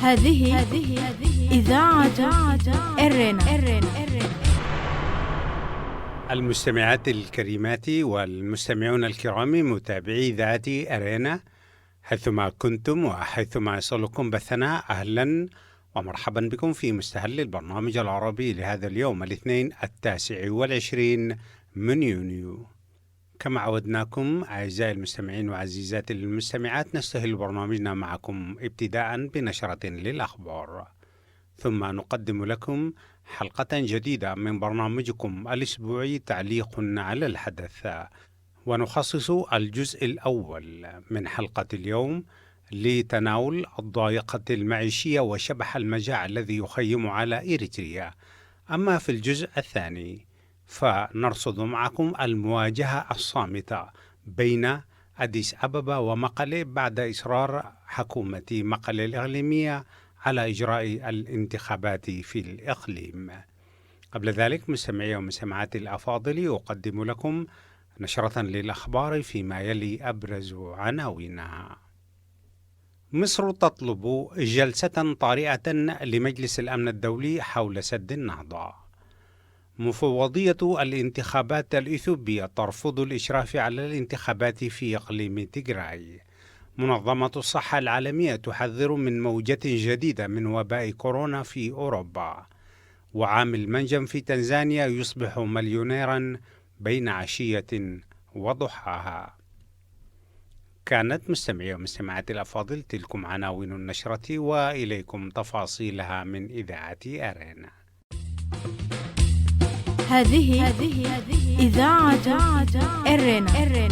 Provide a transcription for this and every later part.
هذه إذاعة إرنا. المستمعات الكريمات والمستمعون الكرام متابعي إذاعة أرينا حيثما كنتم وحيثما يصلكم بثنا، أهلا ومرحبا بكم في مستهل البرنامج العربي لهذا اليوم الاثنين 29 من يونيو. كما عودناكم أعزائي المستمعين وعزيزاتي المستمعات، نستهل برنامجنا معكم ابتداء بنشرة للأخبار، ثم نقدم لكم حلقة جديدة من برنامجكم الأسبوعي تعليق على الحدث، ونخصص الجزء الأول من حلقة اليوم لتناول الضائقة المعيشية وشبح المجاعة الذي يخيم على إريتريا. أما في الجزء الثاني فنرصد معكم المواجهة الصامتة بين أديس أبابا ومقلة بعد إصرار حكومة مقلة الإقليمية على إجراء الانتخابات في الإقليم. قبل ذلك مستمعي ومستمعاتي الأفاضل، أقدم لكم نشرة للأخبار فيما يلي أبرز عناوينها. مصر تطلب جلسة طارئة لمجلس الأمن الدولي حول سد النهضة. مفوضية الانتخابات الإثيوبية ترفض الإشراف على الانتخابات في إقليم تيغراي. منظمة الصحة العالمية تحذر من موجة جديدة من وباء كورونا في أوروبا. وعامل منجم في تنزانيا يصبح مليونيرا بين عشية وضحاها. كانت مستمعي ومستمعاتي الأفاضل تلكم عناوين النشرة، وإليكم تفاصيلها من إذاعة أرينا. هذه إذاعة إرنا.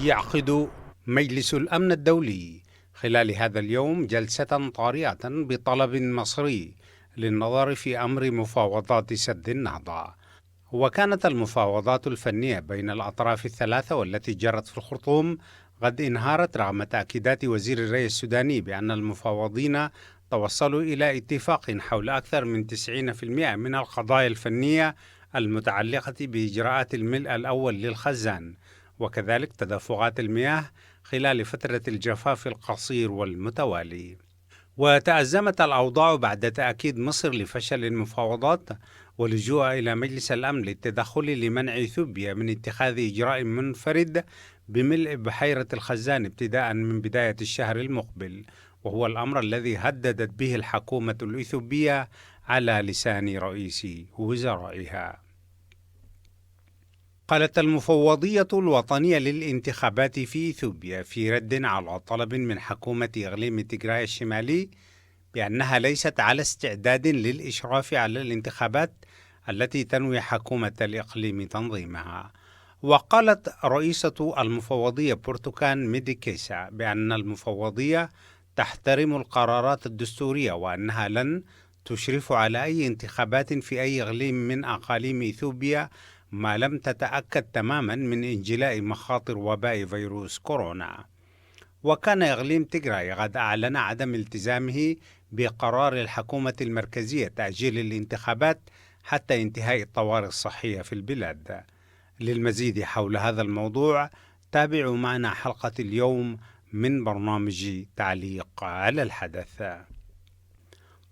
يعقد مجلس الأمن الدولي خلال هذا اليوم جلسة طارئة بطلب مصري للنظر في أمر مفاوضات سد النهضة. وكانت المفاوضات الفنية بين الأطراف الثلاثة والتي جرت في الخرطوم قد انهارت رغم تأكيدات وزير الري السوداني بأن المفاوضين توصلوا إلى اتفاق حول أكثر من 90% من القضايا الفنية المتعلقة بإجراءات الملء الأول للخزان، وكذلك تدفقات المياه خلال فترة الجفاف القصير والمتوالي. وتأزمت الأوضاع بعد تأكيد مصر لفشل المفاوضات واللجوء إلى مجلس الأمن للتدخل لمنع إثيوبيا من اتخاذ إجراء منفرد بملء بحيرة الخزان ابتداء من بداية الشهر المقبل، وهو الأمر الذي هددت به الحكومة الإثيوبية على لسان رئيس وزرائها. قالت المفوضية الوطنية للانتخابات في إثيوبيا في رد على طلب من حكومة إقليم تيغراي الشمالي بأنها ليست على استعداد للإشراف على الانتخابات التي تنوي حكومة الإقليم تنظيمها. وقالت رئيسة المفوضية برتكان ميديكيسا بأن المفوضية تحترم القرارات الدستورية وأنها لن تشرف على أي انتخابات في أي إقليم من أقاليم إثيوبيا ما لم تتأكد تماما من انجلاء مخاطر وباء فيروس كورونا. وكان إقليم تيغراي قد أعلن عدم التزامه بقرار الحكومة المركزية تأجيل الانتخابات حتى انتهاء الطوارئ الصحية في البلاد. للمزيد حول هذا الموضوع تابعوا معنا حلقة اليوم من برنامج تعليق على الحدث.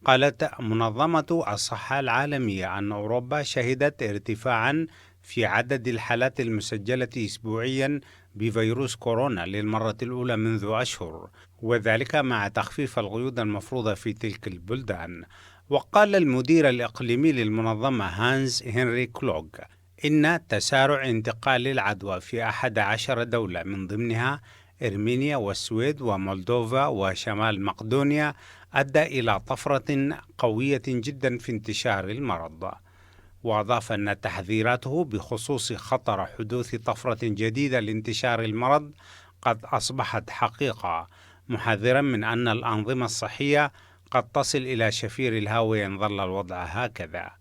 قالت منظمة الصحة العالمية أن أوروبا شهدت ارتفاعا في عدد الحالات المسجلة أسبوعيا بفيروس كورونا للمرة الأولى منذ أشهر، وذلك مع تخفيف القيود المفروضة في تلك البلدان. وقال المدير الإقليمي للمنظمة هانز هنري كلوغ إن تسارع انتقال العدوى في 11 دولة من ضمنها إرمينيا والسويد ومولدوفا وشمال مقدونيا أدى إلى طفرة قوية جدا في انتشار المرض. وأضاف أن تحذيراته بخصوص خطر حدوث طفرة جديدة لانتشار المرض قد أصبحت حقيقة، محذرا من أن الأنظمة الصحية قد تصل إلى شفير الهاوية إن ظل الوضع هكذا.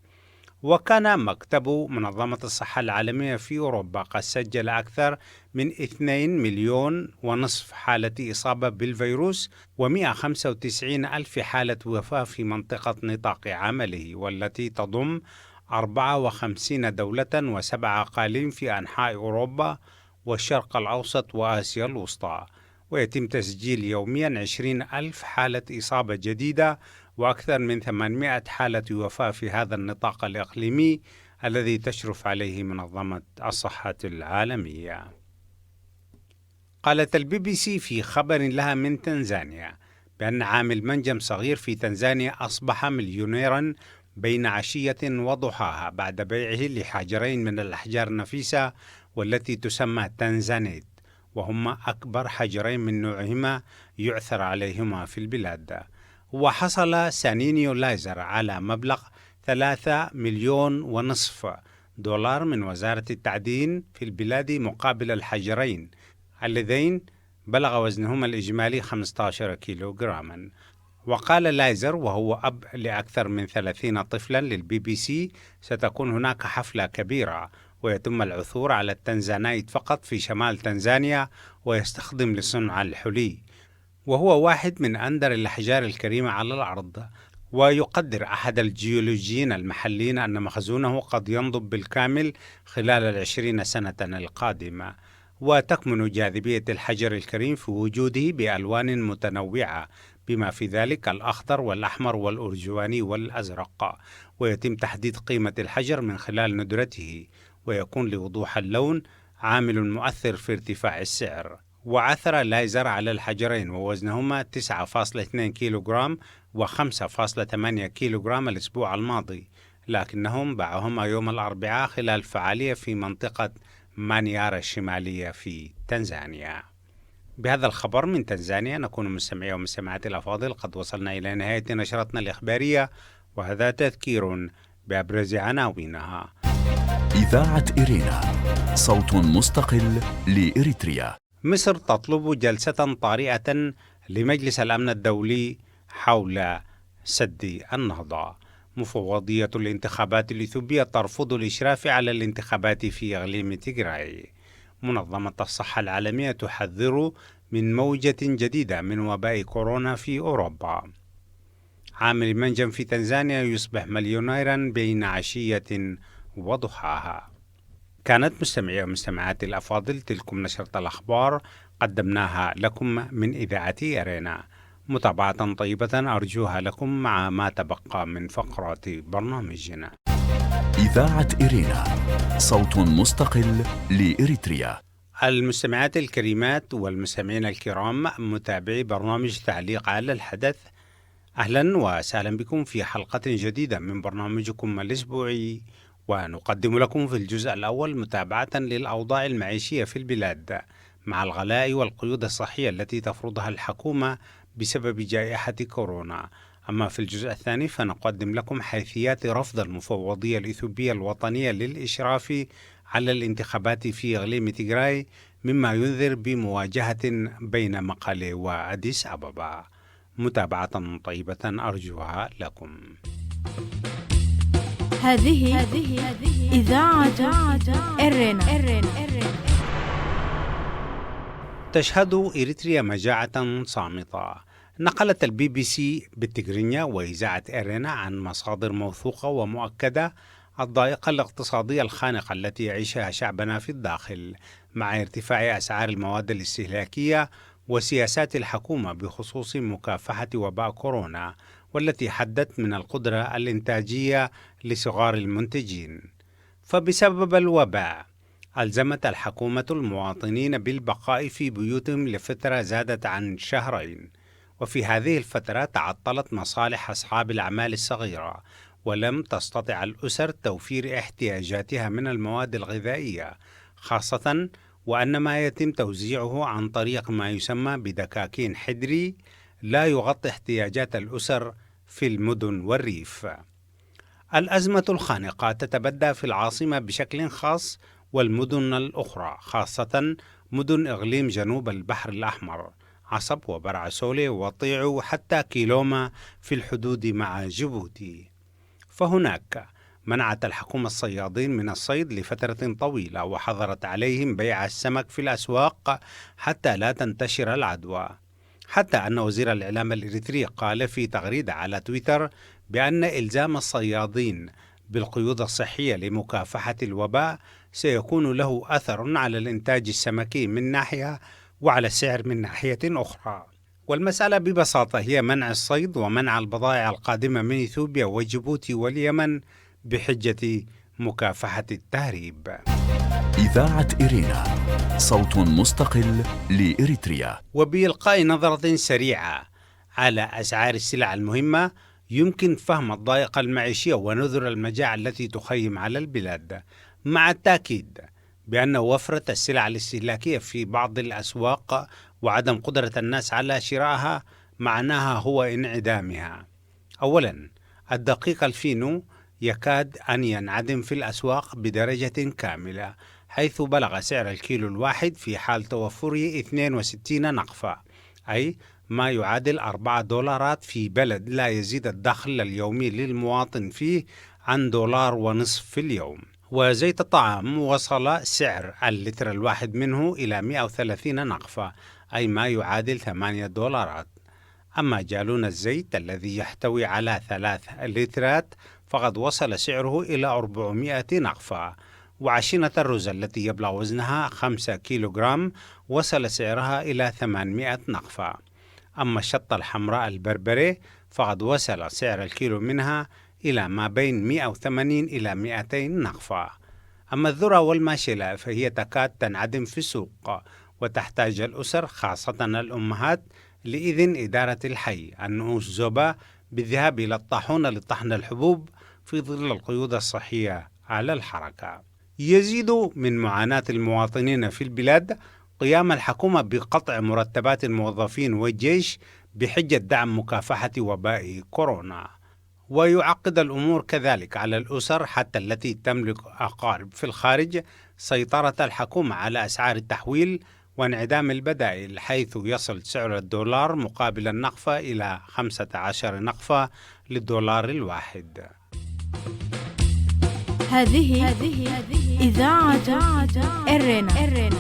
وكان مكتب منظمة الصحة العالمية في أوروبا قد سجل أكثر من 2.5 مليون حالة إصابة بالفيروس و195 ألف حالة وفاة في منطقة نطاق عمله، والتي تضم 54 دولة و7 أقاليم في أنحاء أوروبا والشرق الأوسط وآسيا الوسطى. ويتم تسجيل يوميا 20,000 حالة إصابة جديدة وأكثر من 800 حالة وفاة في هذا النطاق الإقليمي الذي تشرف عليه منظمة الصحة العالمية. قالت الBBC في خبر لها من تنزانيا بأن عامل منجم صغير في تنزانيا أصبح مليونيرا بين عشية وضحاها بعد بيعه لحجرين من الأحجار النفيسة والتي تسمى تنزانيت، وهما أكبر حجرين من نوعهما يعثر عليهما في البلاد. وحصل سانينيو لايزر على مبلغ 3.5 مليون دولار من وزارة التعدين في البلاد مقابل الحجرين اللذين بلغ وزنهما الإجمالي 15 كيلوغراما. وقال لايزر وهو أب لأكثر من 30 طفلا للBBC: ستكون هناك حفلة كبيرة ويتم العثور على التنزانيت فقط في شمال تنزانيا ويستخدم لصنع الحلي، وهو واحد من أندر الأحجار الكريمة على الأرض. ويقدر أحد الجيولوجيين المحليين أن مخزونه قد ينضب بالكامل خلال 20 سنة القادمة. وتكمن جاذبية الحجر الكريم في وجوده بألوان متنوعة بما في ذلك الأخضر والأحمر والأرجواني والأزرق، ويتم تحديد قيمة الحجر من خلال ندرته، ويكون لوضوح اللون عامل مؤثر في ارتفاع السعر. وعثر لايزر على الحجرين ووزنهما 9.2 كيلوغرام و5.8 كيلوغرام الأسبوع الماضي، لكنهم باعهما يوم الأربعاء خلال فعالية في منطقة مانيارا الشمالية في تنزانيا. بهذا الخبر من تنزانيا نكون مستمعي ومستمعاتي الأفاضل قد وصلنا إلى نهاية نشرتنا الإخبارية، وهذا تذكير بأبرز عناوينها. إذاعة إيرينا، صوت مستقل لإريتريا. مصر تطلب جلسة طارئة لمجلس الأمن الدولي حول سد النهضة. مفوضية الانتخابات الإثيوبية ترفض الإشراف على الانتخابات في إقليم تيغراي. منظمة الصحة العالمية تحذر من موجة جديدة من وباء كورونا في أوروبا. عامل منجم في تنزانيا يصبح مليونيرا بين عشية وضحاها. كانت مستمعي ومستمعاتي الأفاضل تلكم نشرة الأخبار قدمناها لكم من إذاعة إيرينا. متابعة طيبة أرجوها لكم مع ما تبقى من فقرات برنامجنا. إذاعة إيرينا، صوت مستقل لإريتريا. المستمعات الكريمات والمستمعين الكرام، متابعي برنامج تعليق على الحدث، أهلا وسهلا بكم في حلقة جديدة من برنامجكم الأسبوعي، ونقدم لكم في الجزء الأول متابعة للأوضاع المعيشية في البلاد مع الغلاء والقيود الصحية التي تفرضها الحكومة بسبب جائحة كورونا. أما في الجزء الثاني فنقدم لكم حيثيات رفض المفوضية الإثيوبية الوطنية للإشراف على الانتخابات في إقليم تيغراي، مما ينذر بمواجهة بين مقالة وأديس أبابا. متابعة طيبة أرجوها لكم. هذه إذاعة إيرينا. تشهد إريتريا مجاعة صامتة. نقلت الBBC بالتجرينيا وإذاعة إيرينا عن مصادر موثوقة ومؤكدة الضائقة الاقتصادية الخانقة التي يعيشها شعبنا في الداخل مع ارتفاع أسعار المواد الاستهلاكية وسياسات الحكومة بخصوص مكافحة وباء كورونا، والتي حدت من القدرة الإنتاجية لصغار المنتجين. فبسبب الوباء ألزمت الحكومة المواطنين بالبقاء في بيوتهم لفترة زادت عن 2 شهر، وفي هذه الفترة تعطلت مصالح أصحاب الأعمال الصغيرة، ولم تستطع الأسر توفير احتياجاتها من المواد الغذائية، خاصة وأن ما يتم توزيعه عن طريق ما يسمى بدكاكين حدري لا يغطي احتياجات الأسر في المدن والريف. الأزمة الخانقة تتبدى في العاصمة بشكل خاص والمدن الأخرى، خاصة مدن إقليم جنوب البحر الأحمر، عصب وبرعسولي وطيع وحتى كيلوما في الحدود مع جيبوتي. فهناك منعت الحكومة الصيادين من الصيد لفترة طويلة، وحظرت عليهم بيع السمك في الأسواق حتى لا تنتشر العدوى، حتى أن وزير الإعلام الإريتري قال في تغريدة على تويتر بأن إلزام الصيادين بالقيود الصحية لمكافحة الوباء سيكون له أثر على الإنتاج السمكي من ناحية، وعلى السعر من ناحية أخرى. والمسألة ببساطة هي منع الصيد ومنع البضائع القادمة من إثيوبيا وجيبوتي واليمن بحجة مكافحة التهريب. إذاعة إرينا، صوت مستقل لإريتريا. وبإلقاء نظرة سريعة على أسعار السلع المهمة يمكن فهم الضائقة المعيشية ونذر المجاعة التي تخيم على البلاد، مع التأكيد بأن وفرة السلع الاستهلاكية في بعض الأسواق وعدم قدرة الناس على شرائها معناها هو انعدامها. أولا، الدقيق الفينو يكاد أن ينعدم في الأسواق بدرجة كاملة، حيث بلغ سعر الكيلو الواحد في حال توفره 62 نقفة، أي ما يعادل $4 في بلد لا يزيد الدخل اليومي للمواطن فيه عن $1.50 في اليوم. وزيت الطعام وصل سعر اللتر الواحد منه إلى 130 نقفة، أي ما يعادل $8. أما جالون الزيت الذي يحتوي على 3 لترات فقد وصل سعره إلى 400 نقفة. وعشينة الرز التي يبلغ وزنها 5 كيلوغرام وصل سعرها إلى 800 نقفة. أما الشطة الحمراء البربري فقد وصل سعر الكيلو منها إلى ما بين 180 إلى 200 نقفة. أما الذرة والماشلة فهي تكاد تنعدم في السوق، وتحتاج الأسر خاصة الأمهات لإذن إدارة الحي النؤوس زوبا بالذهاب إلى الطاحونة لطحن الحبوب في ظل القيود الصحية على الحركة. يزيد من معاناة المواطنين في البلاد قيام الحكومة بقطع مرتبات الموظفين والجيش بحجة دعم مكافحة وباء كورونا. ويعقد الأمور كذلك على الأسر حتى التي تملك أقارب في الخارج سيطرة الحكومة على أسعار التحويل وانعدام البدائل، حيث يصل سعر الدولار مقابل النقفة إلى 15 نقفة للدولار الواحد. هذه إذاعة إرينا.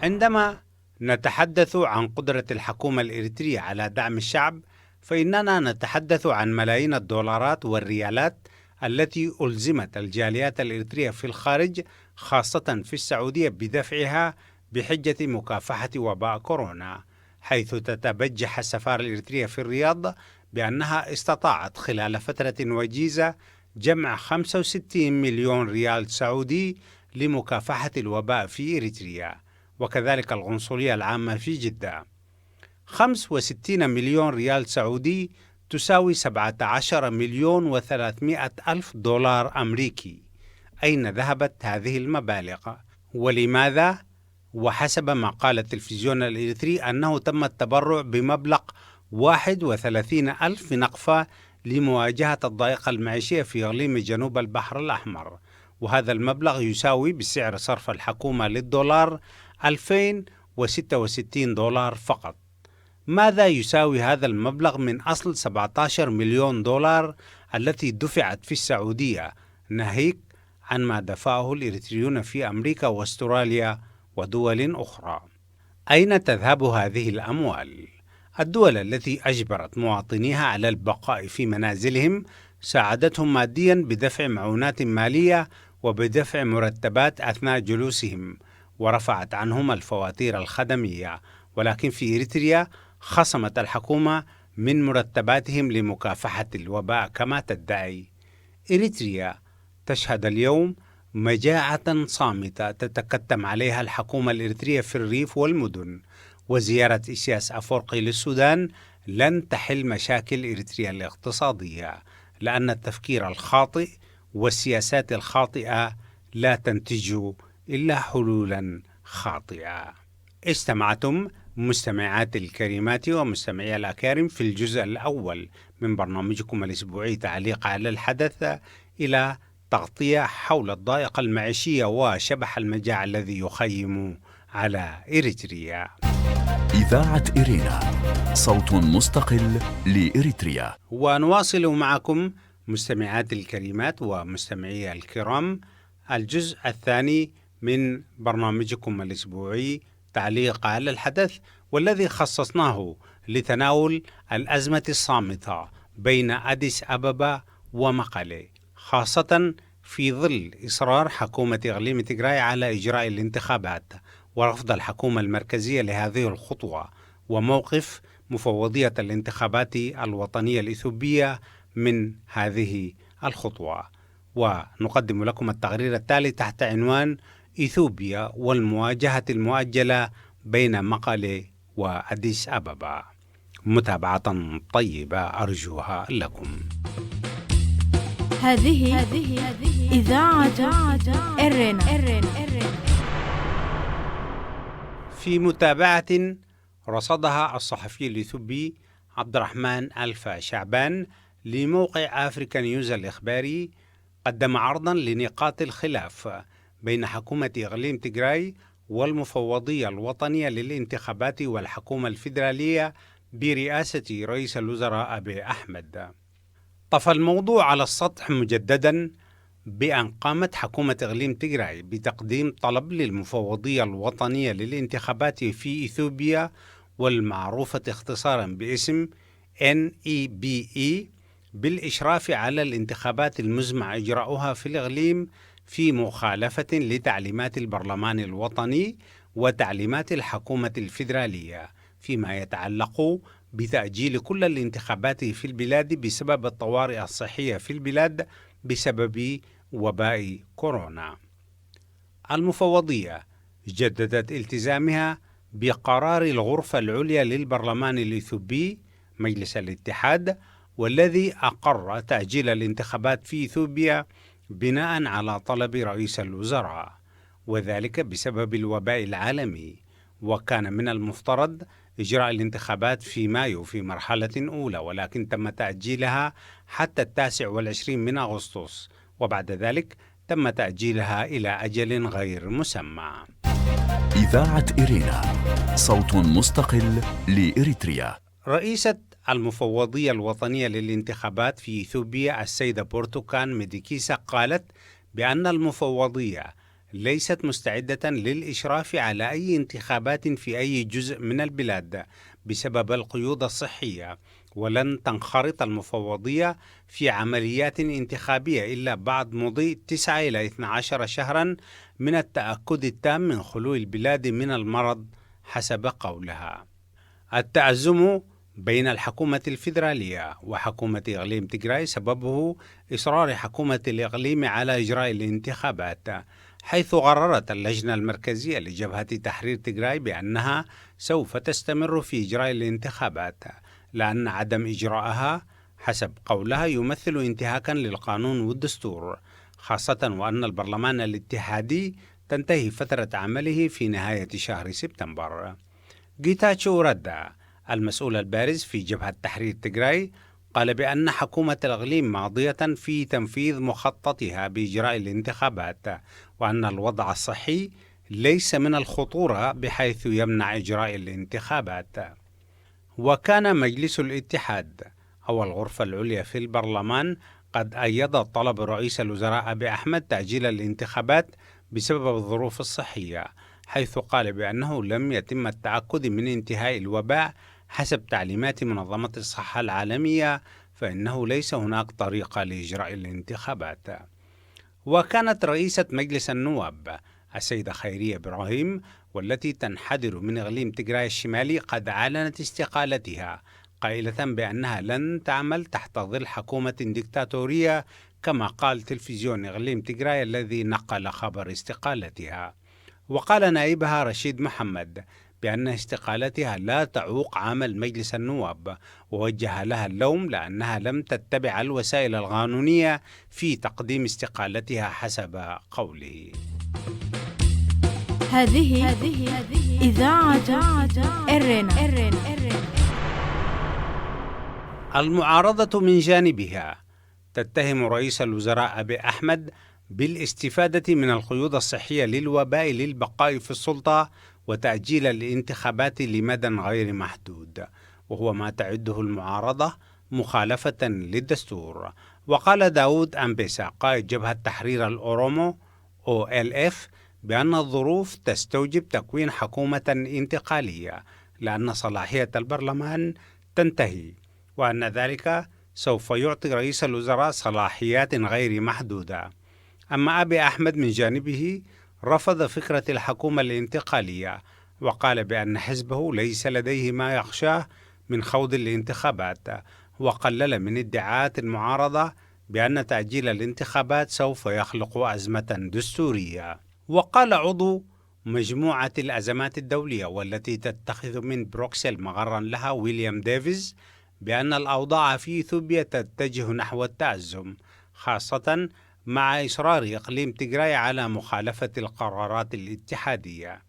عندما نتحدث عن قدرة الحكومة الإريترية على دعم الشعب فإننا نتحدث عن ملايين الدولارات والريالات التي ألزمت الجاليات الإريترية في الخارج خاصة في السعودية بدفعها بحجة مكافحة وباء كورونا، حيث تتبجح السفارة الإريترية في الرياض بأنها استطاعت خلال فترة وجيزة جمع 65 مليون ريال سعودي لمكافحة الوباء في إريتريا، وكذلك القنصلية العامة في جدة. 65 مليون ريال سعودي تساوي 17 مليون و300 ألف دولار أمريكي. أين ذهبت هذه المبالغ؟ ولماذا؟ وحسب ما قال التلفزيون الإريتري أنه تم التبرع بمبلغ 31 ألف نقفة لمواجهة الضائقة المعيشية في إقليم جنوب البحر الأحمر، وهذا المبلغ يساوي بسعر صرف الحكومة للدولار 2066 دولار فقط. ماذا يساوي هذا المبلغ من أصل 17 مليون دولار التي دفعت في السعودية، ناهيك عن ما دفعه الإريتريون في أمريكا واستراليا ودول أخرى؟ أين تذهب هذه الأموال؟ الدول التي أجبرت مواطنيها على البقاء في منازلهم ساعدتهم ماديا بدفع معونات مالية وبدفع مرتبات أثناء جلوسهم، ورفعت عنهم الفواتير الخدمية، ولكن في إريتريا خصمت الحكومة من مرتباتهم لمكافحة الوباء كما تدعي. إريتريا تشهد اليوم مجاعة صامتة تتكتم عليها الحكومة الإريترية في الريف والمدن، وزيارة إسياس أفورقي للسودان لن تحل مشاكل إريتريا الاقتصادية، لأن التفكير الخاطئ والسياسات الخاطئة لا تنتج إلا حلولا خاطئة. استمعتم مستمعات الكريمات ومستمعي الأكارم في الجزء الأول من برنامجكم الأسبوعي تعليق على الحدث إلى تغطية حول الضائقة المعيشية وشبح المجاعة الذي يخيم على إريتريا. إذاعة إرينا، صوت مستقل لإريتريا. ونواصل معكم مستمعات الكريمات ومستمعي الكرام الجزء الثاني من برنامجكم الأسبوعي تعليق على الحدث، والذي خصصناه لتناول الأزمة الصامتة بين أديس أبابا ومقالي، خاصة في ظل إصرار حكومة إقليم تيغراي على إجراء الانتخابات ورفض الحكومة المركزية لهذه الخطوة وموقف مفوضية الانتخابات الوطنية الإثيوبية من هذه الخطوة. ونقدم لكم التقرير التالي تحت عنوان إثيوبيا والمواجهة المؤجلة بين مقالة وأديس أبابا. متابعة طيبة أرجوها لكم. هذه إذاعة إرنا. في متابعة رصدها الصحفي الإثيوبي عبد الرحمن ألفا شعبان لموقع أفريكا نيوز الإخباري، قدم عرضا لنقاط الخلاف بين حكومة إقليم تيغراي والمفوضية الوطنية للانتخابات والحكومة الفيدرالية برئاسة رئيس الوزراء أبي أحمد. طفى الموضوع على السطح مجددا بأن قامت حكومة إقليم تيغراي بتقديم طلب للمفوضية الوطنية للانتخابات في إثيوبيا والمعروفة اختصارا باسم NEBE بالإشراف على الانتخابات المزمع إجراؤها في الإقليم في مخالفة لتعليمات البرلمان الوطني وتعليمات الحكومة الفيدرالية فيما يتعلق بتأجيل كل الانتخابات في البلاد بسبب الطوارئ الصحية في البلاد بسبب وباء كورونا. المفوضية جددت التزامها بقرار الغرفة العليا للبرلمان الإثيوبي مجلس الاتحاد، والذي أقر تأجيل الانتخابات في إثيوبيا بناء على طلب رئيس الوزراء، وذلك بسبب الوباء العالمي. وكان من المفترض إجراء الانتخابات في مايو في مرحلة أولى، ولكن تم تأجيلها حتى 29 من أغسطس، وبعد ذلك تم تأجيلها إلى أجل غير مسمى. إذاعة إرينا، صوت مستقل لإريتريا. رئيسة المفوضية الوطنية للانتخابات في إثيوبيا السيدة بورتوكان ميديكيسا قالت بأن المفوضية ليست مستعدة للإشراف على أي انتخابات في أي جزء من البلاد بسبب القيود الصحية، ولن تنخرط المفوضية في عمليات انتخابية إلا بعد مضي 9 إلى 12 شهرا من التأكد التام من خلو البلاد من المرض حسب قولها. التأزم بين الحكومة الفيدرالية وحكومة إقليم تيغراي سببه إصرار حكومة الإقليم على إجراء الانتخابات، حيث قررت اللجنة المركزية لجبهة تحرير تيغراي بأنها سوف تستمر في إجراء الانتخابات، لأن عدم إجراءها حسب قولها يمثل انتهاكا للقانون والدستور، خاصة وأن البرلمان الاتحادي تنتهي فترة عمله في نهاية شهر سبتمبر. جيتاتشو ردا المسؤول البارز في جبهة تحرير تيغراي قال بأن حكومة الإقليم ماضية في تنفيذ مخططها بإجراء الانتخابات، وأن الوضع الصحي ليس من الخطورة بحيث يمنع إجراء الانتخابات. وكان مجلس الاتحاد أو الغرفة العليا في البرلمان قد أيد طلب رئيس الوزراء أبي أحمد تأجيل الانتخابات بسبب الظروف الصحية، حيث قال بأنه لم يتم التأكد من انتهاء الوباء حسب تعليمات منظمة الصحة العالمية، فإنه ليس هناك طريقة لإجراء الانتخابات. وكانت رئيسة مجلس النواب السيدة خيرية إبراهيم، والتي تنحدر من إقليم تيغراي الشمالي، قد أعلنت استقالتها قائلة بأنها لن تعمل تحت ظل حكومة ديكتاتورية، كما قال تلفزيون إقليم تيغراي الذي نقل خبر استقالتها. وقال نائبها رشيد محمد بأن استقالتها لا تعوق عمل مجلس النواب، ووجه لها اللوم لأنها لم تتبع الوسائل القانونية في تقديم استقالتها حسب قوله. هذه إذاعة إرنا. المعارضة من جانبها تتهم رئيس الوزراء أبي أحمد بالاستفادة من القيود الصحية للوباء للبقاء في السلطة وتأجيل الانتخابات لمدى غير محدود، وهو ما تعده المعارضة مخالفة للدستور. وقال داود أمبيسا قائد جبهة تحرير الأورومو OLF بأن الظروف تستوجب تكوين حكومة انتقالية لأن صلاحية البرلمان تنتهي، وأن ذلك سوف يعطي رئيس الوزراء صلاحيات غير محدودة. أما أبي أحمد من جانبه رفض فكرة الحكومة الانتقالية، وقال بأن حزبه ليس لديه ما يخشاه من خوض الانتخابات، وقلل من ادعاءات المعارضة بأن تأجيل الانتخابات سوف يخلق أزمة دستورية. وقال عضو مجموعة الأزمات الدولية والتي تتخذ من بروكسل مغرا لها ويليام ديفيز بأن الأوضاع في إثيوبيا تتجه نحو التأزم، خاصة مع إصرار إقليم تيغراي على مخالفة القرارات الاتحادية.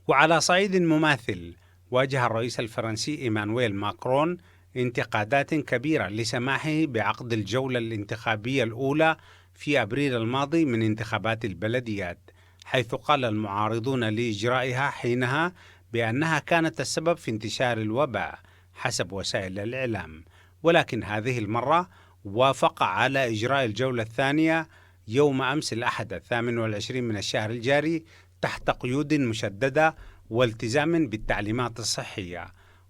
وعلى صعيد مماثل، واجه الرئيس الفرنسي إيمانويل ماكرون انتقادات كبيرة لسماحه بعقد الجولة الانتخابية الأولى في أبريل الماضي من انتخابات البلديات، حيث قال المعارضون لإجرائها حينها بأنها كانت السبب في انتشار الوباء حسب وسائل الإعلام. ولكن هذه المرة وافق على إجراء الجولة الثانية يوم أمس الأحد 28 من الشهر الجاري تحت قيود مشددة والتزام بالتعليمات الصحية.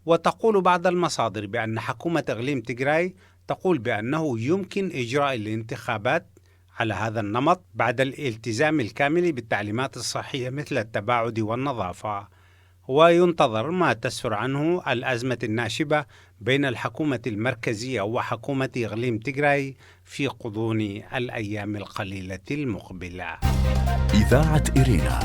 وتقول بعض المصادر بأن حكومة إقليم تيغراي تقول بأنه يمكن إجراء الانتخابات على هذا النمط بعد الالتزام الكامل بالتعليمات الصحية مثل التباعد والنظافة. وينتظر ما تسفر عنه الأزمة الناشبة بين الحكومة المركزية وحكومة إقليم تيغراي في غضون الأيام القليلة المقبلة. إذاعة إرينا،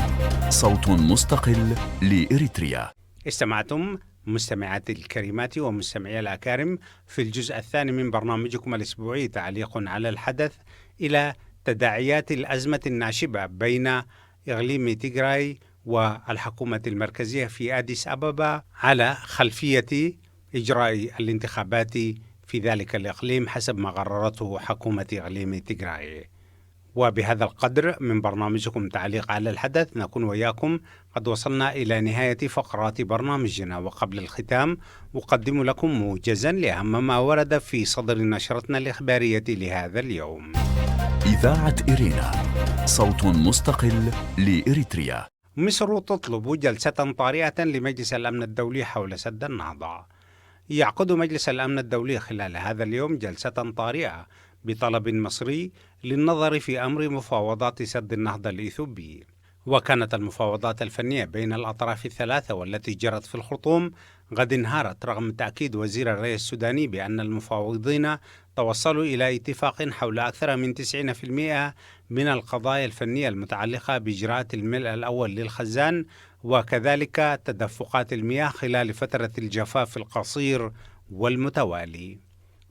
صوت مستقل لإريتريا. استمعتم مستمعاتي الكريمات ومستمعي الأكارم في الجزء الثاني من برنامجكم الأسبوعي تعليق على الحدث إلى تداعيات الأزمة الناشبة بين إقليم تيغراي والحكومة المركزية في أديس أبابا على خلفية إجراء الانتخابات في ذلك الإقليم حسب ما قررته حكومة إقليم تيغراي. وبهذا القدر من برنامجكم تعليق على الحدث نكون وياكم قد وصلنا إلى نهاية فقرات برنامجنا، وقبل الختام أقدم لكم موجزا لأهم ما ورد في صدر نشرتنا الإخبارية لهذا اليوم. إذاعة إرينا، صوت مستقل لإريتريا. مصر تطلب جلسة طارئة لمجلس الأمن الدولي حول سد النهضة. يعقد مجلس الأمن الدولي خلال هذا اليوم جلسة طارئة بطلب مصري للنظر في أمر مفاوضات سد النهضة الإثيوبي. وكانت المفاوضات الفنية بين الأطراف الثلاثة والتي جرت في الخرطوم قد انهارت رغم تأكيد وزير الري السوداني بأن المفاوضين توصلوا إلى اتفاق حول أكثر من 90% من القضايا الفنية المتعلقة بإجراءات الملء الأول للخزان، وكذلك تدفقات المياه خلال فترة الجفاف القصير والمتوالي.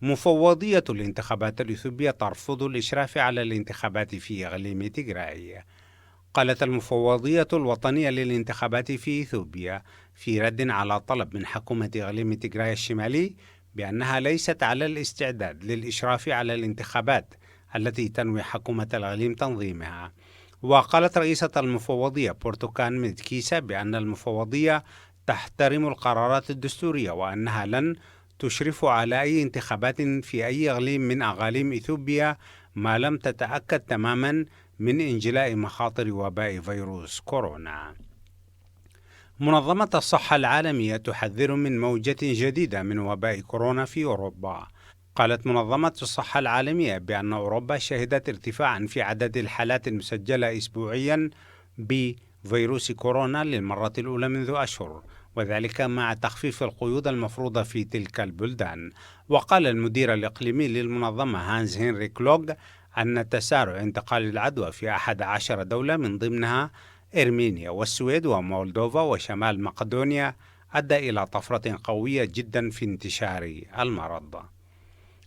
مفوضية الانتخابات الإثيوبية ترفض الإشراف على الانتخابات في إقليم تيغراي. قالت المفوضية الوطنية للانتخابات في إثيوبيا في رد على طلب من حكومة إقليم تيغراي الشمالي بأنها ليست على الاستعداد للإشراف على الانتخابات التي تنوي حكومة الإقليم تنظيمها. وقالت رئيسة المفوضية بورتوكان ميدكيسا بأن المفوضية تحترم القرارات الدستورية وأنها لن تشرف على أي انتخابات في أي إقليم من أقاليم إثيوبيا ما لم تتأكد تماما من انجلاء مخاطر وباء فيروس كورونا. منظمة الصحة العالمية تحذر من موجة جديدة من وباء كورونا في أوروبا. قالت منظمة الصحة العالمية بأن أوروبا شهدت ارتفاعا في عدد الحالات المسجلة أسبوعيا بفيروس كورونا للمرة الأولى منذ أشهر، وذلك مع تخفيف القيود المفروضة في تلك البلدان. وقال المدير الإقليمي للمنظمة هانز هنريك لوغ أن تسارع انتقال العدوى في 11 دولة من ضمنها إرمينيا والسويد ومولدوفا وشمال مقدونيا أدى إلى طفرة قوية جدا في انتشار المرض.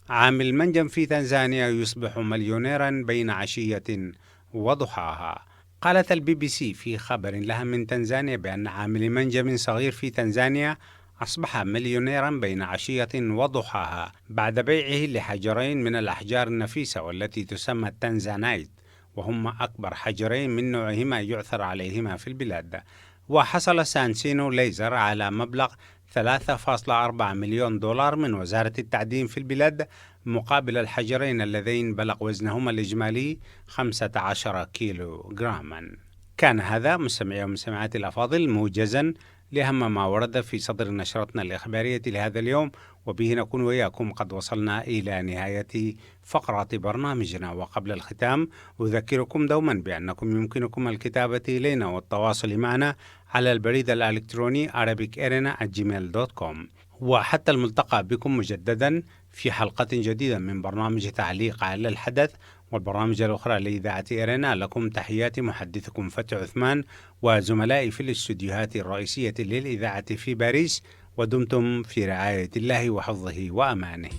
عامل منجم في تنزانيا يصبح مليونيرا بين عشية وضحاها. قالت البي بي سي في خبر لها من تنزانيا بأن عامل منجم صغير في تنزانيا أصبح مليونيرا بين عشية وضحاها بعد بيعه لحجرين من الأحجار النفيسة والتي تسمى التنزانايت، وهم أكبر حجرين من نوعهما يعثر عليهما في البلاد. وحصل سانسينو ليزر على مبلغ 3.4 مليون دولار من وزارة التعدين في البلاد مقابل الحجرين اللذين بلغ وزنهما الإجمالي 15 كيلو جراما. كان هذا مستمعي ومستمعاتي الأفاضل موجزا لأهم ما ورد في صدر نشرتنا الإخبارية لهذا اليوم، وبه نكون وإياكم قد وصلنا إلى نهاية فقرة برنامجنا. وقبل الختام أذكركم دوما بأنكم يمكنكم الكتابة إلينا والتواصل معنا على البريد الإلكتروني arabicirena@gmail.com. وحتى الملتقى بكم مجددا في حلقة جديدة من برنامج تعليق على الحدث والبرامج الأخرى لإذاعة إيرينا. لكم تحيات محدثكم فتح عثمان وزملائي في الاستوديوهات الرئيسية للإذاعة في باريس، ودمتم في رعاية الله وحفظه وأمانه.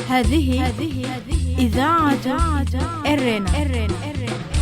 هذه إذاعة إيرينا.